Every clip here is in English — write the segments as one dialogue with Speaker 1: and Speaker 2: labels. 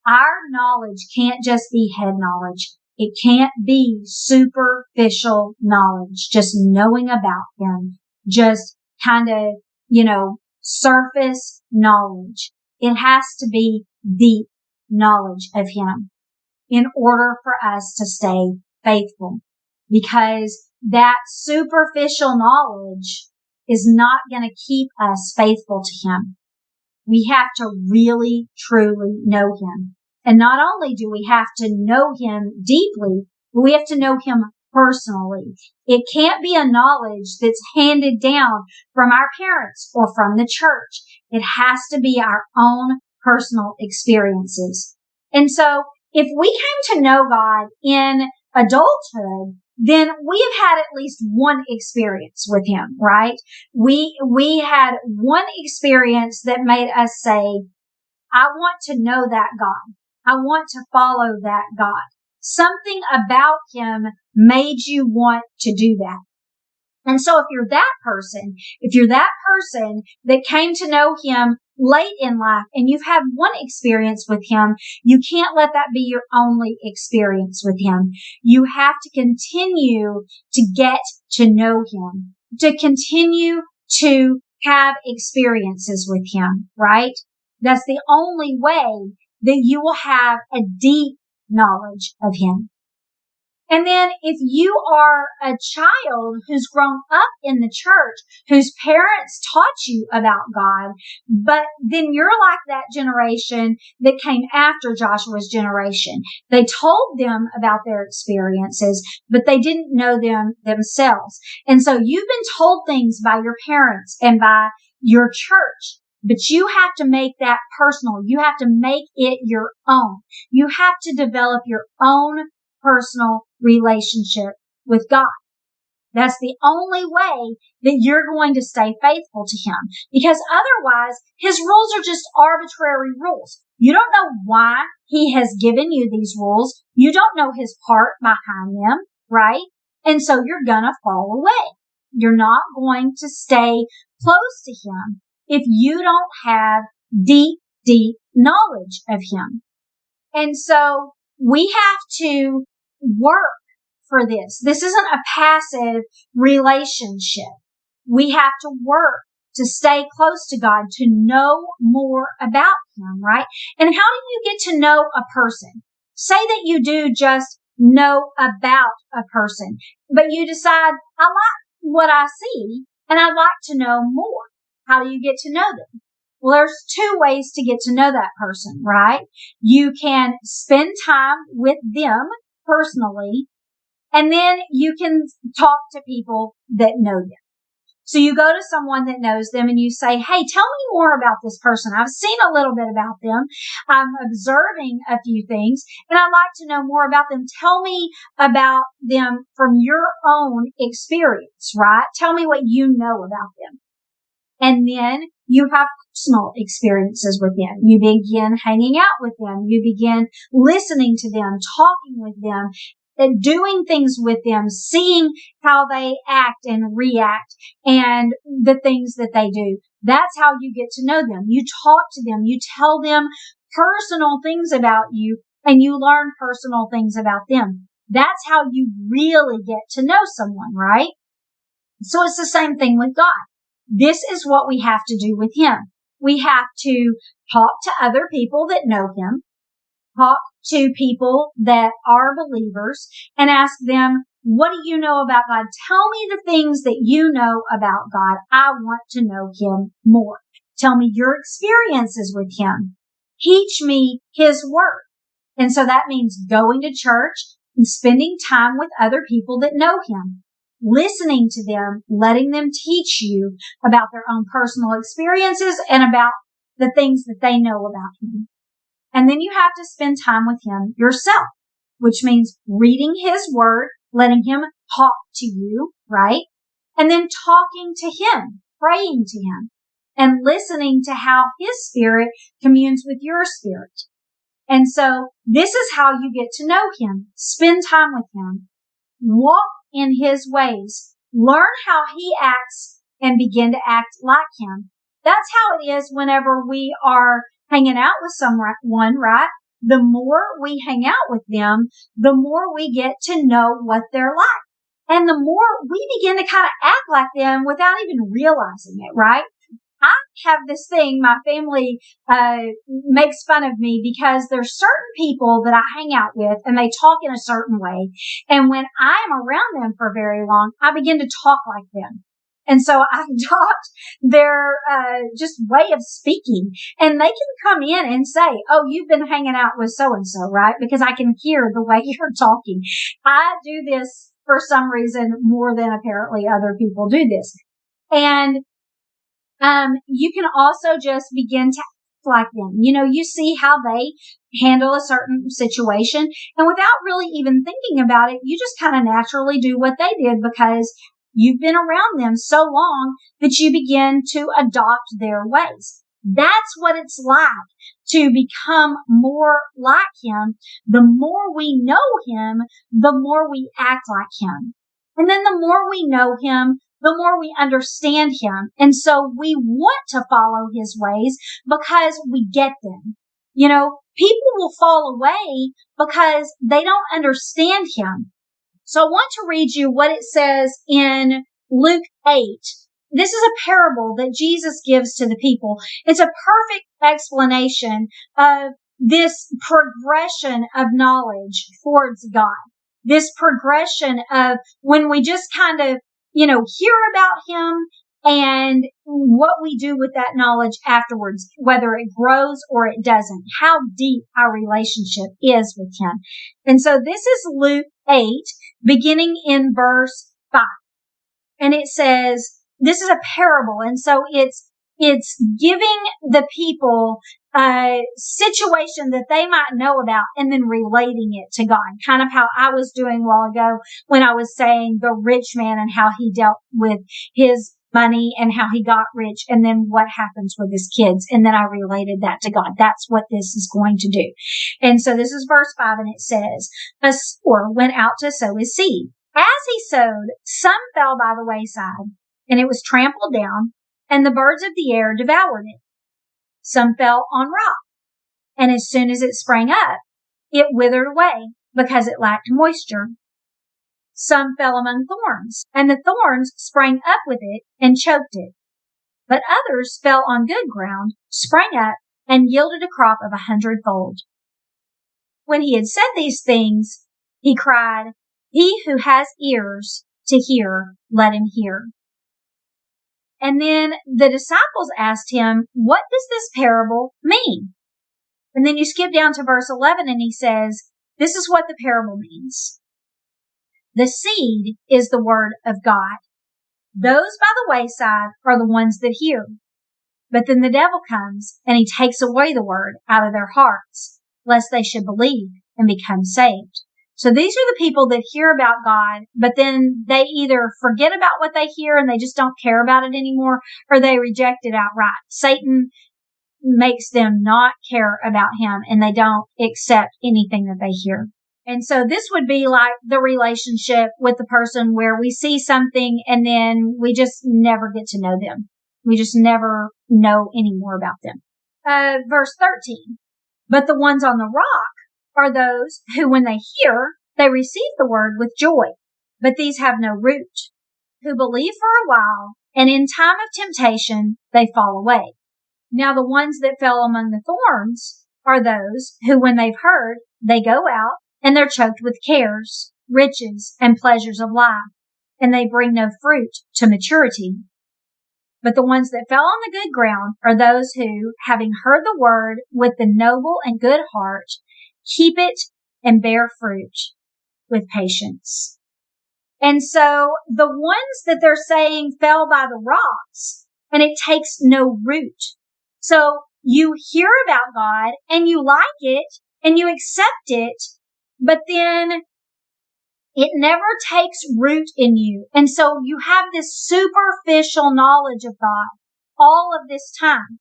Speaker 1: Our knowledge can't just be head knowledge. It can't be superficial knowledge, just knowing about him, just kind of, surface knowledge. It has to be deep knowledge of him in order for us to stay faithful, because that superficial knowledge is not going to keep us faithful to him. We have to really, truly know him. And not only do we have to know him deeply, but we have to know him personally. It can't be a knowledge that's handed down from our parents or from the church. It has to be our own personal experiences. And so if we came to know God in adulthood, then we have had at least one experience with him, right? We had one experience that made us say, I want to know that God. I want to follow that God. Something about him made you want to do that. And so if you're that person that came to know him late in life and you've had one experience with him, you can't let that be your only experience with him. You have to continue to get to know him, to continue to have experiences with him, right? That's the only way that you will have a deep knowledge of him. And then if you are a child who's grown up in the church, whose parents taught you about God, but then you're like that generation that came after Joshua's generation. They told them about their experiences, but they didn't know them themselves. And so you've been told things by your parents and by your church, but you have to make that personal. You have to make it your own. You have to develop your own personal relationship with God. That's the only way that you're going to stay faithful to him, because otherwise his rules are just arbitrary rules. You don't know why he has given you these rules. You don't know his heart behind them, right? And so you're gonna fall away. You're not going to stay close to him if you don't have deep, deep knowledge of him. And so we have to work for this. This isn't a passive relationship. We have to work to stay close to God, to know more about him, right? And how do you get to know a person? Say that you do just know about a person, but you decide, I like what I see and I'd like to know more. How do you get to know them? Well, there's two ways to get to know that person, right? You can spend time with them personally, and then you can talk to people that know them. So you go to someone that knows them and you say, hey, tell me more about this person. I've seen a little bit about them. I'm observing a few things and I'd like to know more about them. Tell me about them from your own experience, right? Tell me what you know about them. And then you have personal experiences with them. You begin hanging out with them. You begin listening to them, talking with them, and doing things with them, seeing how they act and react and the things that they do. That's how you get to know them. You talk to them. You tell them personal things about you and you learn personal things about them. That's how you really get to know someone, right? So it's the same thing with God. This is what we have to do with him. We have to talk to other people that know him, talk to people that are believers, and ask them, what do you know about God? Tell me the things that you know about God. I want to know him more. Tell me your experiences with him. Teach me his word. And so that means going to church and spending time with other people that know him. Listening to them, letting them teach you about their own personal experiences and about the things that they know about him. And then you have to spend time with him yourself, which means reading his word, letting him talk to you, right? And then talking to him, praying to him, and listening to how his spirit communes with your spirit. And so this is how you get to know him. Spend time with him. Walk in his ways. Learn how he acts and begin to act like him. That's how it is whenever we are hanging out with someone, right? the more we hang out with them, the more we get to know what they're like. And the more we begin to kind of act like them without even realizing it, right? I have this thing, my family makes fun of me because there's certain people that I hang out with and they talk in a certain way. And when I am around them for very long, I begin to talk like them. And so I adopt their just way of speaking. And they can come in and say, oh, you've been hanging out with so-and-so, right? Because I can hear the way you're talking. I do this for some reason more than apparently other people do this. And you can also just begin to act like them. You know, you see how they handle a certain situation, and without really even thinking about it, you just kind of naturally do what they did because you've been around them so long that you begin to adopt their ways. That's what it's like to become more like him. The more we know him, the more we act like him. And then the more we know him, the more we understand him. And so we want to follow his ways because we get them. You know, people will fall away because they don't understand him. So I want to read you what it says in Luke 8. This is a parable that Jesus gives to the people. It's a perfect explanation of this progression of knowledge towards God. This progression of when we just kind of, you know, hear about him and what we do with that knowledge afterwards, whether it grows or it doesn't, how deep our relationship is with him. And so this is Luke 8, beginning in verse 5. And it says, this is a parable. And so it's giving the people a situation that they might know about and then relating it to God. Kind of how I was doing a while ago when I was saying the rich man and how he dealt with his money and how he got rich and then what happens with his kids. And then I related that to God. That's what this is going to do. And so this is verse 5 and it says, a sower went out to sow his seed. As he sowed, some fell by the wayside and it was trampled down and the birds of the air devoured it. Some fell on rock, and as soon as it sprang up, it withered away because it lacked moisture. Some fell among thorns, and the thorns sprang up with it and choked it. But others fell on good ground, sprang up, and yielded a crop of 100-fold. When he had said these things, he cried, "He who has ears to hear, let him hear." And then the disciples asked him, what does this parable mean? And then you skip down to verse 11 and he says, this is what the parable means. The seed is the word of God. Those by the wayside are the ones that hear. But then the devil comes and he takes away the word out of their hearts, lest they should believe and become saved. So these are the people that hear about God, but then they either forget about what they hear and they just don't care about it anymore, or they reject it outright. Satan makes them not care about him and they don't accept anything that they hear. And so this would be like the relationship with the person where we see something and then we just never get to know them. We just never know any more about them. Verse 13. But the ones on the rock are those who, when they hear, they receive the word with joy. But these have no root, who believe for a while, and in time of temptation, they fall away. Now the ones that fell among the thorns are those who, when they've heard, they go out, and they're choked with cares, riches, and pleasures of life, and they bring no fruit to maturity. But the ones that fell on the good ground are those who, having heard the word with the noble and good heart, keep it and bear fruit with patience. And so the ones that they're saying fell by the rocks, and it takes no root. So you hear about God and you like it and you accept it, but then it never takes root in you. And so you have this superficial knowledge of God all of this time.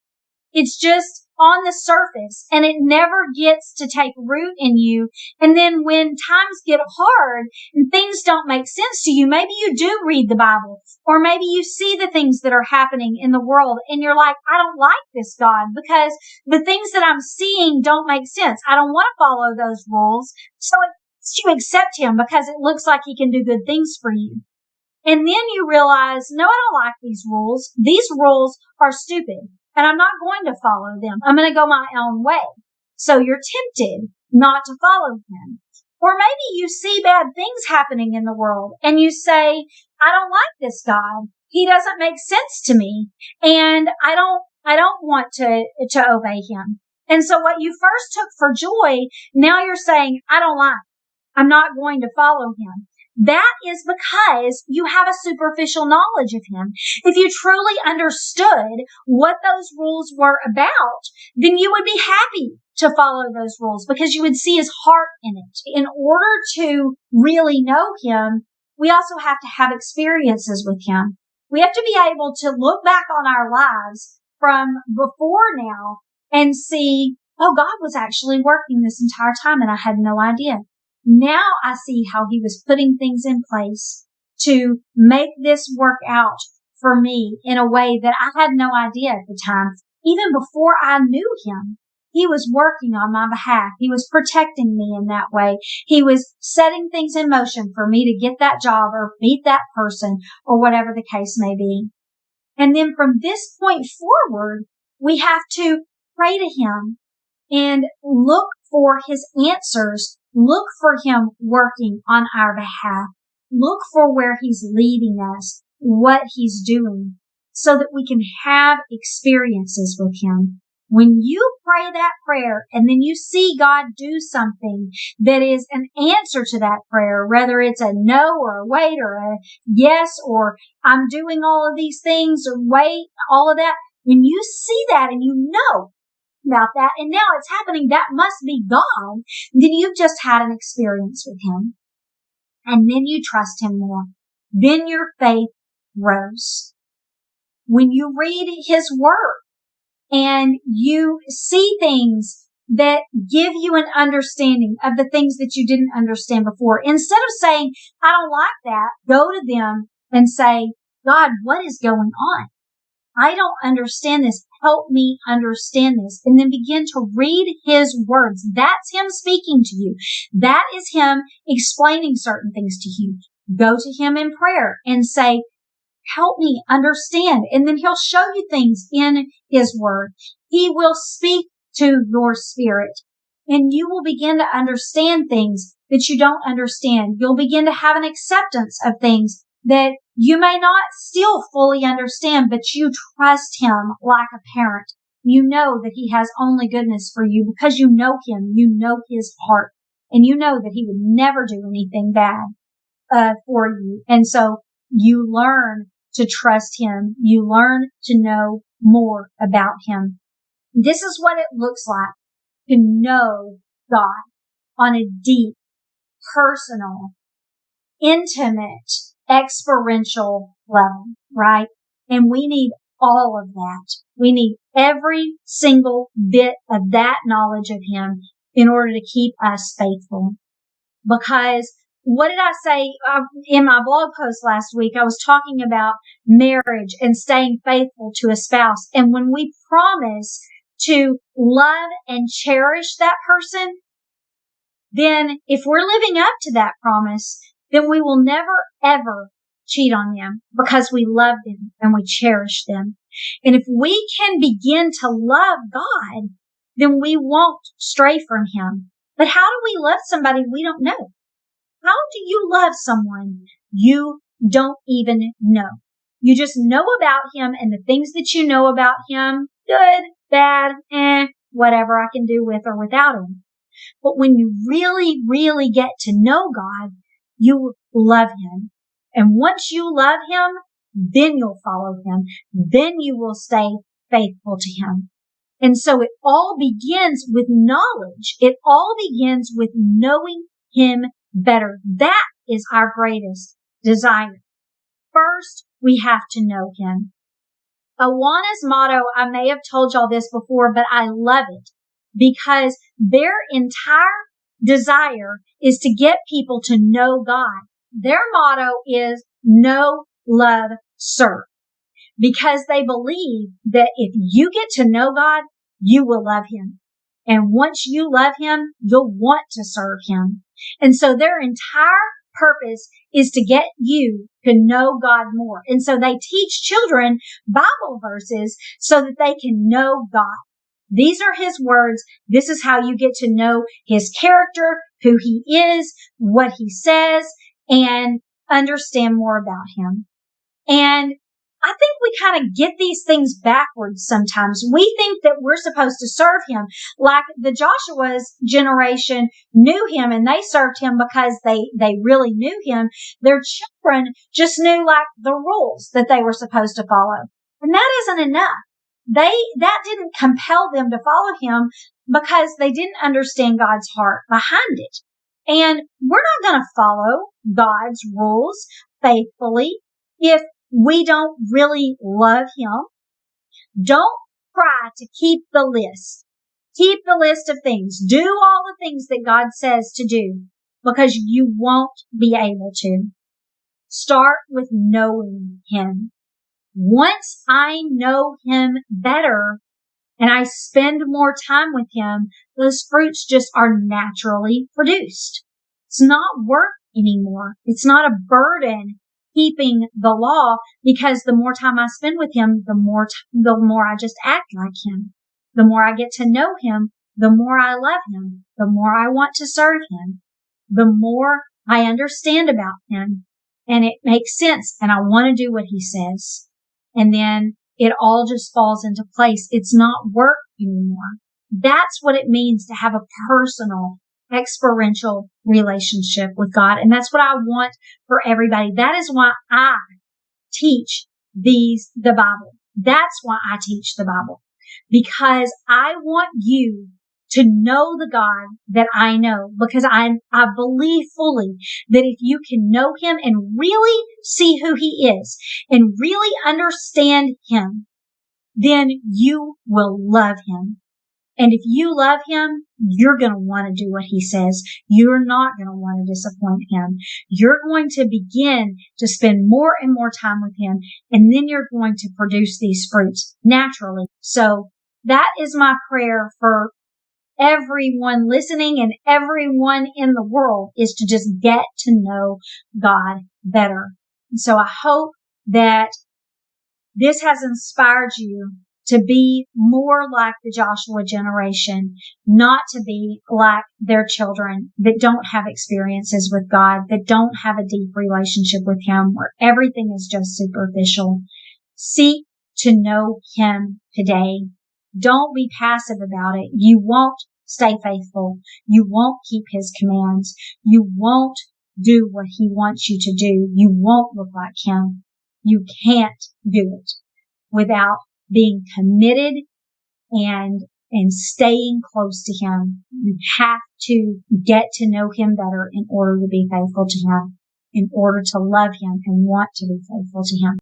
Speaker 1: It's just on the surface and it never gets to take root in you. And then when times get hard and things don't make sense to you, maybe you do read the Bible, or maybe you see the things that are happening in the world and you're like, I don't like this God because the things that I'm seeing don't make sense. I don't want to follow those rules. So you accept him because it looks like he can do good things for you. And then you realize, no, I don't like these rules. These rules are stupid and I'm not going to follow them. I'm going to go my own way. So you're tempted not to follow him. Or maybe you see bad things happening in the world and you say, I don't like this God. He doesn't make sense to me. And I don't want to obey him. And so what you first took for joy, now you're saying, I don't like. I'm not going to follow him. That is because you have a superficial knowledge of him. If you truly understood what those rules were about, then you would be happy to follow those rules because you would see his heart in it. In order to really know him, we also have to have experiences with him. We have to be able to look back on our lives from before now and see, oh, God was actually working this entire time and I had no idea. Now I see how he was putting things in place to make this work out for me in a way that I had no idea at the time. Even before I knew him, he was working on my behalf. He was protecting me in that way. He was setting things in motion for me to get that job or meet that person or whatever the case may be. And then from this point forward, we have to pray to him and look for his answers. Look for him working on our behalf. Look for where he's leading us, what he's doing, so that we can have experiences with him. When you pray that prayer and then you see God do something that is an answer to that prayer, whether it's a no or a wait or a yes or I'm doing all of these things or wait, all of that, when you see that and you know about that and now it's happening, that must be God, then you've just had an experience with him. And then you trust him more. Then your faith grows. When you read his word and you see things that give you an understanding of the things that you didn't understand before, instead of saying, I don't like that, go to them and say, God, what is going on? I don't understand this. Help me understand this. And then begin to read his words. That's him speaking to you. That is him explaining certain things to you. Go to him in prayer and say, help me understand. And then he'll show you things in his word. He will speak to your spirit and you will begin to understand things that you don't understand. You'll begin to have an acceptance of things that you may not still fully understand, but you trust him like a parent. You know that he has only goodness for you because you know him. You know his heart and you know that he would never do anything bad for you. And so you learn to trust him. You learn to know more about him. This is what it looks like to know God on a deep, personal, intimate, experiential level, right? And we need all of that. We need every single bit of that knowledge of him in order to keep us faithful. Because what did I say in my blog post last week? I was talking about marriage and staying faithful to a spouse. And when we promise to love and cherish that person, then if we're living up to that promise, then we will never, ever cheat on them because we love them and we cherish them. And if we can begin to love God, then we won't stray from him. But how do we love somebody we don't know? How do you love someone you don't even know? You just know about him and the things that you know about him, good, bad, whatever I can do with or without him. But when you really, really get to know God, you love him. And once you love him, then you'll follow him. Then you will stay faithful to him. And so it all begins with knowledge. It all begins with knowing him better. That is our greatest desire. First, we have to know him. Awana's motto, I may have told y'all this before, but I love it because their entire desire is to get people to know God. Their motto is know, love, serve, because they believe that if you get to know God, you will love Him. And once you love Him, you'll want to serve Him. And so their entire purpose is to get you to know God more. And so they teach children Bible verses so that they can know God. These are His words. This is how you get to know His character, who He is, what He says, and understand more about Him. And I think we kind of get these things backwards sometimes. We think that we're supposed to serve Him. Like the Joshua's generation knew Him and they served Him because they really knew Him. Their children just knew like the rules that they were supposed to follow. And that isn't enough. That didn't compel them to follow Him because they didn't understand God's heart behind it. And we're not going to follow God's rules faithfully if we don't really love Him. Don't try to keep the list. Keep the list of things. Do all the things that God says to do because you won't be able to. Start with knowing Him. Once I know Him better and I spend more time with Him, those fruits just are naturally produced. It's not work anymore. It's not a burden keeping the law, because the more time I spend with Him, the more I just act like Him. The more I get to know Him, the more I love Him, the more I want to serve Him, the more I understand about Him, and it makes sense, and I want to do what He says. And then it all just falls into place. It's not work anymore. That's what it means to have a personal, experiential relationship with God. And that's what I want for everybody. That is why I teach the Bible. That's why I teach the Bible. Because I want you to know the God that I know. Because I believe fully that if you can know Him and really see who He is and really understand Him, then you will love Him. And if you love Him, you're going to want to do what He says. You're not going to want to disappoint Him. You're going to begin to spend more and more time with Him, and then you're going to produce these fruits naturally. So that is my prayer for everyone listening and everyone in the world, is to just get to know God better. And so I hope that this has inspired you to be more like the Joshua generation, not to be like their children that don't have experiences with God, that don't have a deep relationship with Him, where everything is just superficial. Seek to know Him today. Don't be passive about it. You won't stay faithful. You won't keep His commands. You won't do what He wants you to do. You won't look like Him. You can't do it without being committed and staying close to Him. You have to get to know Him better in order to be faithful to Him, in order to love Him and want to be faithful to Him.